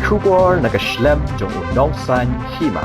Shubor nakaslem jong Nongsan Hima.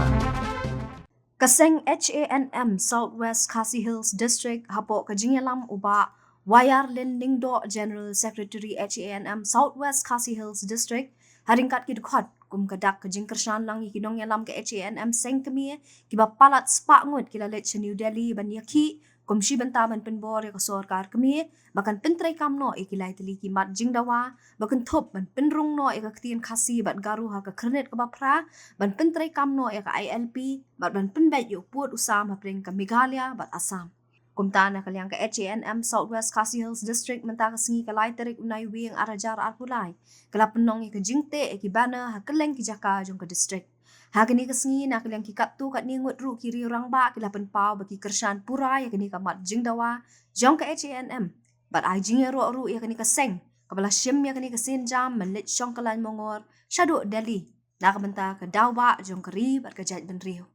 Kaseng HANM Southwest Khasi Hills District hapo kajingalam uba Wayar Lindingdo General Secretary HANM Southwest Khasi Hills District haringkat kidukhat kum kadak kajing kershan lang ikinong yalam ke HANM seng kami kiba palat spa ngut kilalet sa New Delhi banyaki kum shi bentaman penbor ya kasorkar kami bakan pentrai kamno ikilai teli kimat jingdawa bakan top ban penrung no ikaktian khasi bat garu ha ka kernet ka bapra ban pentrai kamno ya ka ILP bat ban penbet yu put usam ha pring ka Meghalaya bat Assam kumtana kalyang ka HANM Southwest Khasi Hills District mentaka singi kalai terik unai wing arajar arpulai kala penong ka jingte ikibana ha keleng kijaka jong ka district Hagani kasngi na kalyang kikatu kat ningut ru kiri orang ba kila penpau bagi kershan pura ya kini kamat jingdawa jong ka HANM bat ai jingya ru ya kini kaseng kabala shim ya kini kasin jam melit syong kalan mongor shadu Delhi na kabenta ka dawba jong kari bat kajat benriu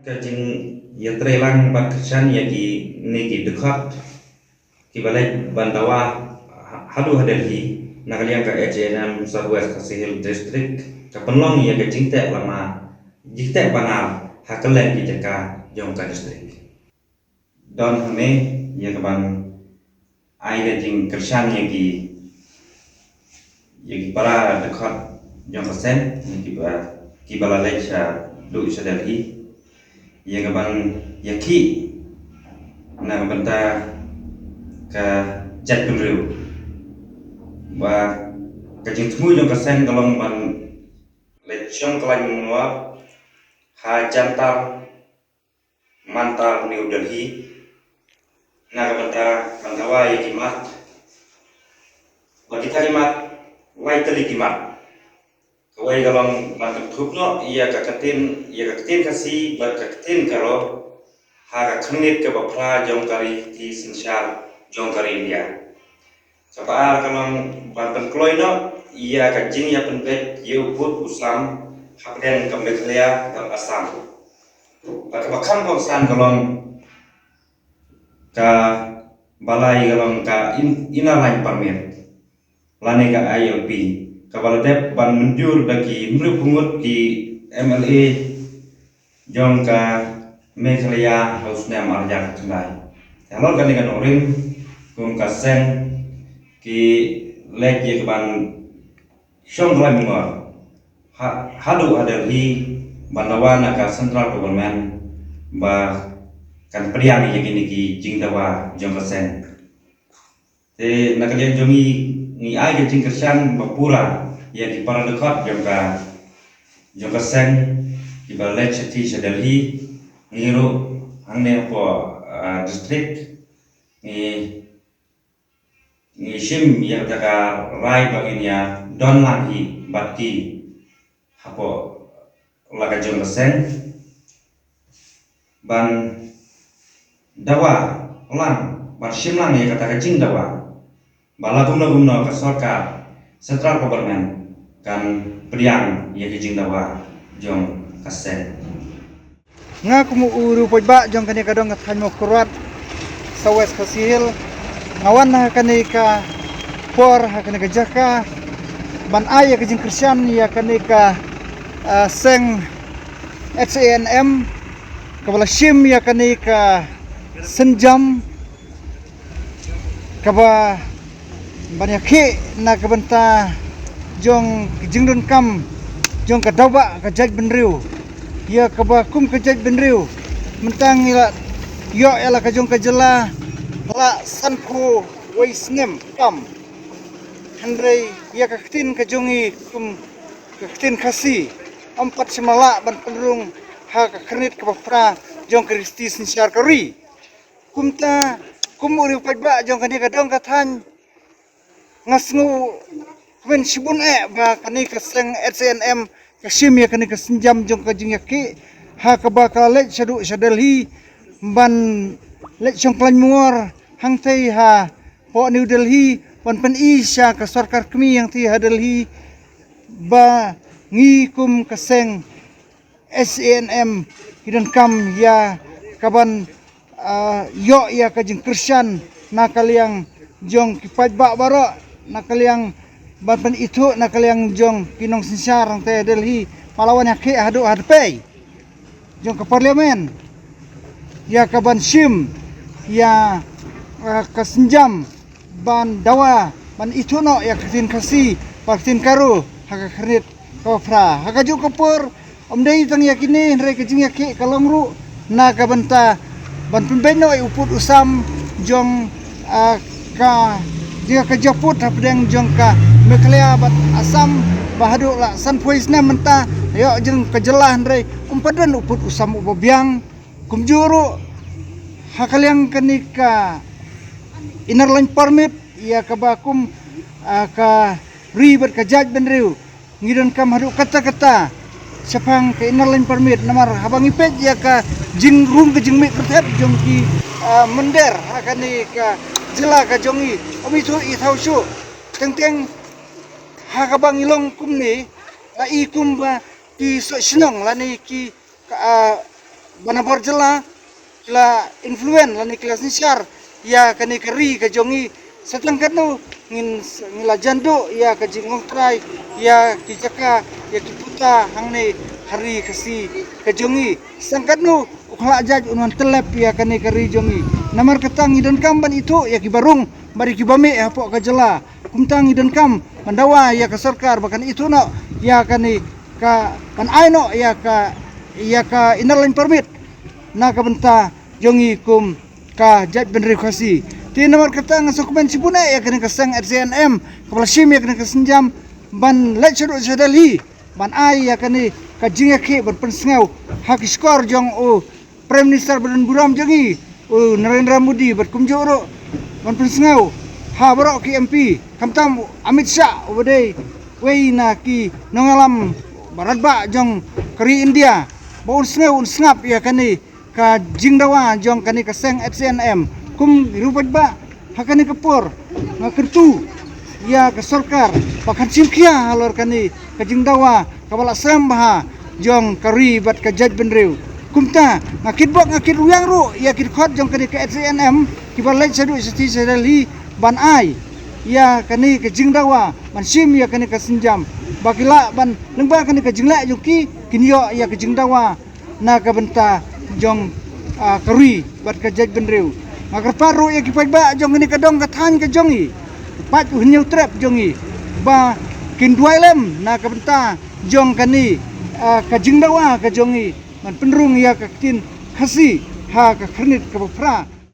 Kajing ya trelang bat kershan ya ki niki dekat ki balai bandawa hadu Delhi na kalyang ka HANM Southwest Khasi Hills District kapenlong ya kajing te lama jikte banal hakeleng ki jaka jong ka district don hame ya kaban ai kajing kershan ya ki para dekat jong kasen ki bala lecha du isa Delhi ya kaban ya ki na benta ka jat penriu ba kajing temu jong kasen kalong ban lechong kelan menua ha jantar mantar New Delhi na kabanta bantawa ya kimat bagi kalimat wai teli kimat kawai galong bantam thupno iya kakatin kasi bat kakatin karo ha kakhnit ke bapra jongkari ti sinsyar jongkari India Sapaan kalong bantam kloino ia kajing ya penpet ye uput usam hapden ke Meghalaya dan Assam. Bakam bangsan kalong ka balai kalong ka inalai permit lane ka ILP ka baladep ban menjur daki mru pungut di MLA jong ka Meghalaya hausnya marjak tendai. Kalau kan dengan orang kum kasen ki lek ye ban Syong Lai Mungor hadu Delhi bandawana ka central government ba kan priang ye gini ki jingdawa jongkasen te nakalian jongi ni ai ke jingkersan bapura ye di para dekat jongkasen di balai chati sa Delhi ngiru hangne po district ni shim yang taka rai baginya don lagi bati hapo laga jongkasen ban dawa lang ban shim lang ya kata kacing dawa bala gumna ka sarkar central government kan priang ya kacing dawa jong kasen nga kumu uru pojba jong kani kadong ngathan mo kurat Southwest Khasi Hills ngawan na kani ka por kani ka jaka ban ay ka jing Krisyan ya kani ka seng HANM kabala shim ya kani ka senjam kaba banyaki na kabanta jong jingdun kam jong ka dawba ka jaj benriu ya kaba kum ka jaj benriu mentang ila yo ela ka jong ka jela la sanku waisnem kam Andre ya kaktin kajongi kum kaktin khasi empat semala ban penrung ha kakernit ka bapra jong kristi sinsyar kari kumta kumuri pajba jong kani kadong kathan ngasngu men sibun ba kani kaseng HANM kasim ya kani kasinjam jong kajing yaki ha ka bakale shadu Delhi ban le jong klan mungor hang thei ha po New Delhi wan pen isya ka sarkar kami yang ti Delhi ba ngi kum kaseng HANM hidan kam ya kaban yo ya kajing Krisyan na kaliang jong kipat ba baro na kaliang ban itu nak kaliang jong kinong sinsar ang te Delhi Palawan yang ke hadu hadpei jong ke parlimen ya ke ban sim ya ke senjam ban dawa ban itu no ya ketin kasi vaksin karu haka kredit kofra haka juk kapur omdei tang yakini re kejing yaki kalongru na ka banta ban pembeno uput usam jong ka dia kejaput hapdeng jong ka meklea bat asam bahadu la san poisna menta yo jeng kejelah re umpadan uput usam ubobiang kumjuru hakaliang kenika inner line permit ya kabakum ka ribet kajaj benriu ngidon kam hadu kata-kata sepang ke inner line permit namar habang ipet ya ka jing room ke jing mik pertep jong ki mender hakani ka jela ka jongi omi tu I thau su teng hakabang ilong kum ni la ikum ba ki so sinong la ni ki banabor jela la influen la ni kelas nisyar ya kani keri ka jongi setengkat nu ngila jando ya ka jingong trai ya kijaka ya kiputa hangne hari kasi kajongi sangkat nu ukla jaj unwan telep ya kani kari jongi namar ketang idon kamban itu ya kibarung mari kibame hapo ka jela kumtang idon kam mandawa ya ka sarkar bahkan itu no ya kani ka pan aino ya ka inner line permit na ka benta jongi kum ka jaj benri kasi ti nomor kata ngasukumen sipune ya kena keseng RCNM kepala sim ya kena kesenjam ban lecuru sedali ban ai ya kena kajing ya ke berpensengau hak skor jong Prime Minister Badan Buram jongi Narendra Modi berkumjuru ban pensengau ha borok ki MP kamtam Amit Shah obade wei na ki nongalam barat ba jong keri India baun sengap ya kena ka jingdawa jong kena keseng RCNM kum rupat ba hakani kapur ngakertu ya ke sarkar pakan simkia halor kani kajing dawa kabala sambah jong kari bat ka jaj benriu kumta ngakit bok ngakit uyang ru ya kit khot jong kani ke SNM kibalai sadu seti sedali ban ai ya kani kajing dawa ban sim ya kani ka senjam bakila ban lengba kani kajing la juki kinyo ya kajing dawa na ka benta jong kari bat ka jaj benriu agar paru ya kipai ba jong ini kadong kathan ke jongi pat uhnyu trap jongi ba kin duailem na kabenta jong kani ka jingdawa ka jongi man penrung ya ka tin khasi ha ka khnit ka pra